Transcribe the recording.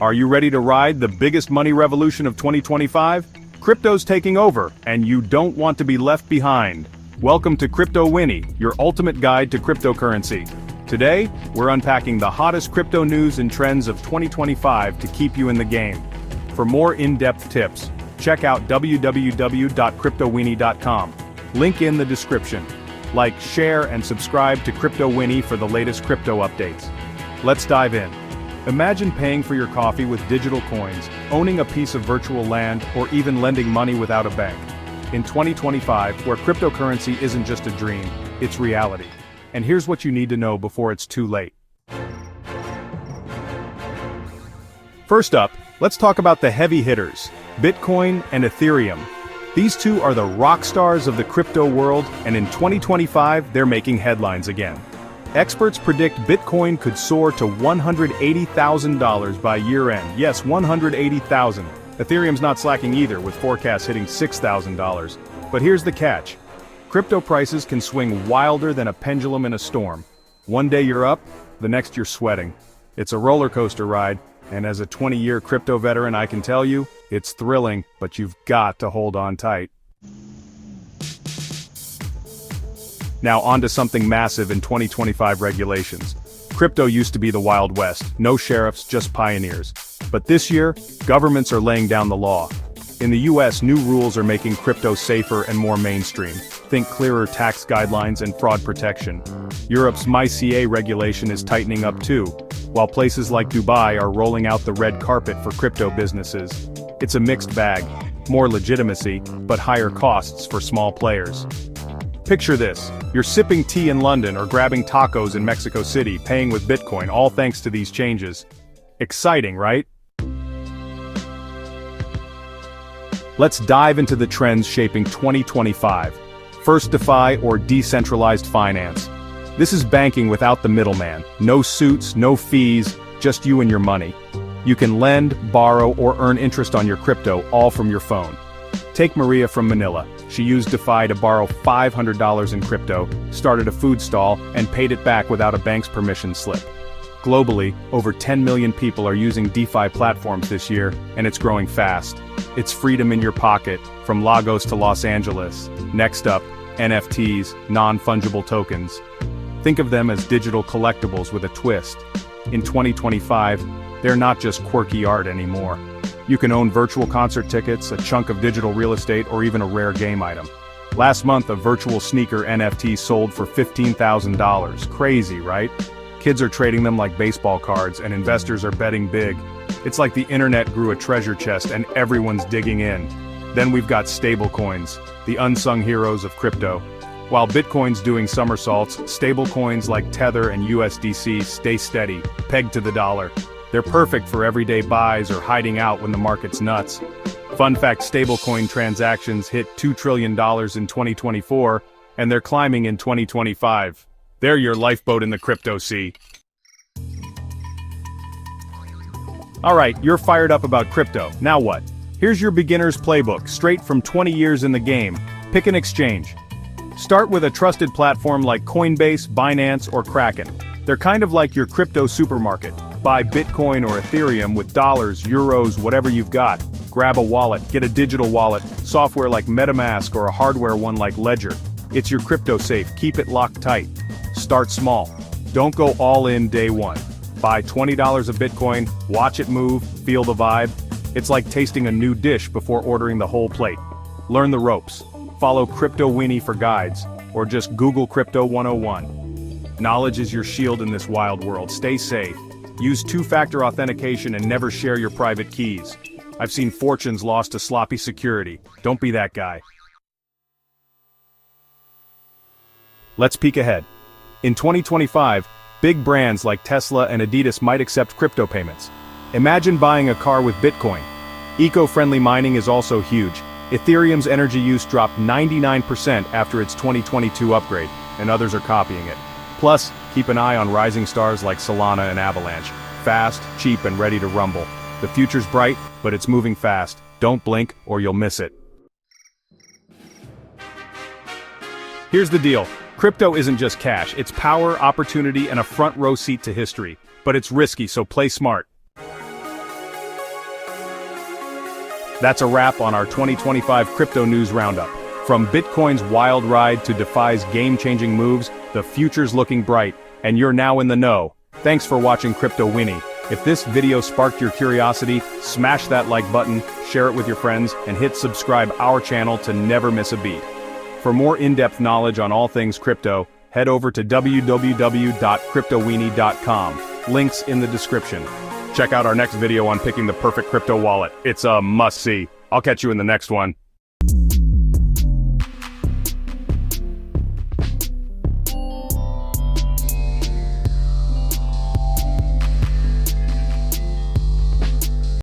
Are you ready to ride the biggest money revolution of 2025? Crypto's taking over, and you don't want to be left behind. Welcome to CryptoWini, your ultimate guide to cryptocurrency. Today, we're unpacking the hottest crypto news and trends of 2025 to keep you in the game. For more in-depth tips, check out www.cryptowini.com. Link in the description. Like, share, and subscribe to CryptoWini for the latest crypto updates. Let's dive in. Imagine paying for your coffee with digital coins, owning a piece of virtual land, or even lending money without a bank. In 2025, where cryptocurrency isn't just a dream, it's reality. And here's what you need to know before it's too late. First up, let's talk about the heavy hitters, Bitcoin and Ethereum. These two are the rock stars of the crypto world, and in 2025, they're making headlines again. Experts predict Bitcoin could soar to $180,000 by year-end. Yes, $180,000. Ethereum's not slacking either, with forecasts hitting $6,000. But here's the catch. Crypto prices can swing wilder than a pendulum in a storm. One day you're up, the next you're sweating. It's a roller coaster ride, and as a 20-year crypto veteran I can tell you, it's thrilling, but you've got to hold on tight. Now onto something massive in 2025 regulations. Crypto used to be the Wild West, no sheriffs, just pioneers. But this year, governments are laying down the law. In the US, new rules are making crypto safer and more mainstream. Think clearer tax guidelines and fraud protection. Europe's MiCA regulation is tightening up too, while places like Dubai are rolling out the red carpet for crypto businesses. It's a mixed bag, more legitimacy, but higher costs for small players. Picture this, you're sipping tea in London or grabbing tacos in Mexico City, paying with Bitcoin, all thanks to these changes. Exciting, right? Let's dive into the trends shaping 2025. First, DeFi, or decentralized finance. This is banking without the middleman. No suits, no fees, just you and your money. You can lend, borrow, or earn interest on your crypto, all from your phone. Take Maria from Manila. She used DeFi to borrow $500 in crypto, started a food stall, and paid it back without a bank's permission slip. Globally, over 10 million people are using DeFi platforms this year, and it's growing fast. It's freedom in your pocket, from Lagos to Los Angeles. Next up, NFTs, non-fungible tokens. Think of them as digital collectibles with a twist. In 2025, they're not just quirky art anymore. You can own virtual concert tickets, a chunk of digital real estate, or even a rare game item. Last month, a virtual sneaker NFT sold for $15,000. Crazy, right? Kids are trading them like baseball cards, and investors are betting big. It's like the internet grew a treasure chest and everyone's digging in. Then we've got stablecoins, the unsung heroes of crypto. While Bitcoin's doing somersaults, stablecoins like Tether and USDC stay steady, pegged to the dollar. They're perfect for everyday buys or hiding out when the market's nuts. Fun fact, stablecoin transactions hit $2 trillion in 2024, and they're climbing in 2025. They're your lifeboat in the crypto sea. Alright, you're fired up about crypto. Now what? Here's your beginner's playbook, straight from 20 years in the game. Pick an exchange. Start with a trusted platform like Coinbase, Binance, or Kraken. They're kind of like your crypto supermarket. Buy Bitcoin or Ethereum with dollars, euros, whatever you've got. Grab a wallet, get a digital wallet, software like MetaMask or a hardware one like Ledger. It's your crypto safe, keep it locked tight. Start small. Don't go all in day one. Buy $20 of Bitcoin, watch it move, feel the vibe. It's like tasting a new dish before ordering the whole plate. Learn the ropes. Follow CryptoWini for guides, or just Google Crypto 101. Knowledge is your shield in this wild world. Stay safe. Use two-factor authentication and never share your private keys. I've seen fortunes lost to sloppy security. Don't be that guy. Let's peek ahead. In 2025, big brands like Tesla and Adidas might accept crypto payments. Imagine buying a car with Bitcoin. Eco-friendly mining is also huge. Ethereum's energy use dropped 99% after its 2022 upgrade, and others are copying it. Plus, keep an eye on rising stars like Solana and Avalanche. Fast, cheap, and ready to rumble. The future's bright, but it's moving fast. Don't blink, or you'll miss it. Here's the deal. Crypto isn't just cash, it's power, opportunity, and a front row seat to history. But it's risky, so play smart. That's a wrap on our 2025 crypto news roundup. From Bitcoin's wild ride to DeFi's game-changing moves, the future's looking bright, and you're now in the know. Thanks for watching CryptoWini. If this video sparked your curiosity, smash that like button, share it with your friends, and hit subscribe our channel to never miss a beat. For more in-depth knowledge on all things crypto, head over to www.cryptowini.com. Links in the description. Check out our next video on picking the perfect crypto wallet. It's a must-see. I'll catch you in the next one.